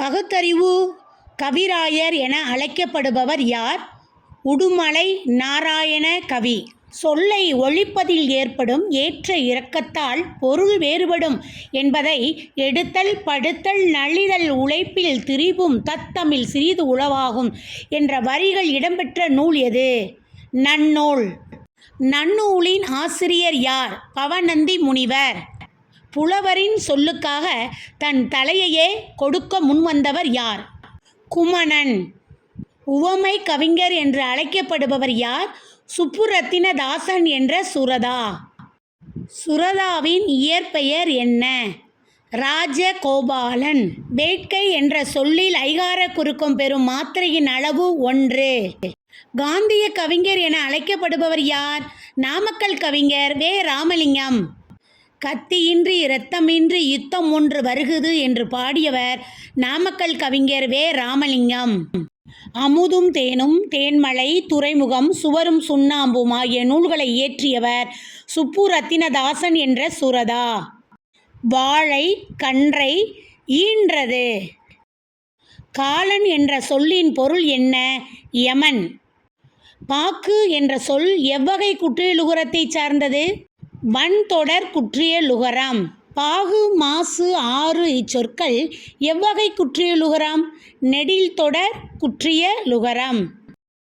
பகுத்தறிவு கவிராயர் என அழைக்கப்படுபவர் யார்? உடுமலை நாராயண கவி. சொல்லை ஒழிப்பதில் ஏற்படும் ஏற்ற இறக்கத்தால் பொருள் வேறுபடும் என்பதை எடுத்தல் படுத்தல் நலிதல் உழைப்பில் திரிபும் தத்தமிழ் சிறிது உளவாகும் என்ற வரிகள் இடம்பெற்ற நூல் எது? நன்னூல். நன்னூலின் ஆசிரியர் யார்? பவணந்தி முனிவர். புலவரின் சொல்லுக்காக தன் தலையையே கொடுக்க முன்வந்தவர் யார்? குமணன். உவமை கவிஞர் என்று அழைக்கப்படுபவர் யார்? சுப்புரத்தினதாசன் என்ற சுரதா. சுரதாவின் இயற்பெயர் என்ன? ராஜகோபாலன். வேட்கை என்ற சொல்லில் ஐகார குறுக்கம் பெறும் மாத்திரையின் அளவு 1. காந்திய கவிஞர் என அழைக்கப்படுபவர் யார்? நாமக்கல் கவிஞர் வே. ராமலிங்கம். கத்தியின்றி இரத்தமின்றி யுத்தம் ஒன்று வருகுது என்று பாடியவர் நாமக்கல் கவிஞர் வே. ராமலிங்கம். அமுதும் தேனும் தேன்மலை துறைமுகம் சுவரும் சுண்ணாம்பும் ஆகிய நூல்களை இயற்றியவர் சுப்புரத்தினதாசன் என்ற சுரதா. வாழை கன்றை ஈன்றது. காலன் என்ற சொல்லின் பொருள் என்ன? யமன். பாக்கு என்ற சொல் எவ்வகை குற்றியலுகரத்தை சார்ந்தது? வன்தொடர் குற்றியலுகரம். பாகு மாசு ஆறு இச்சொற்கள் எவ்வகை குற்றியலுகரம்? நெடில் தொடர் குற்றியலுகரம்.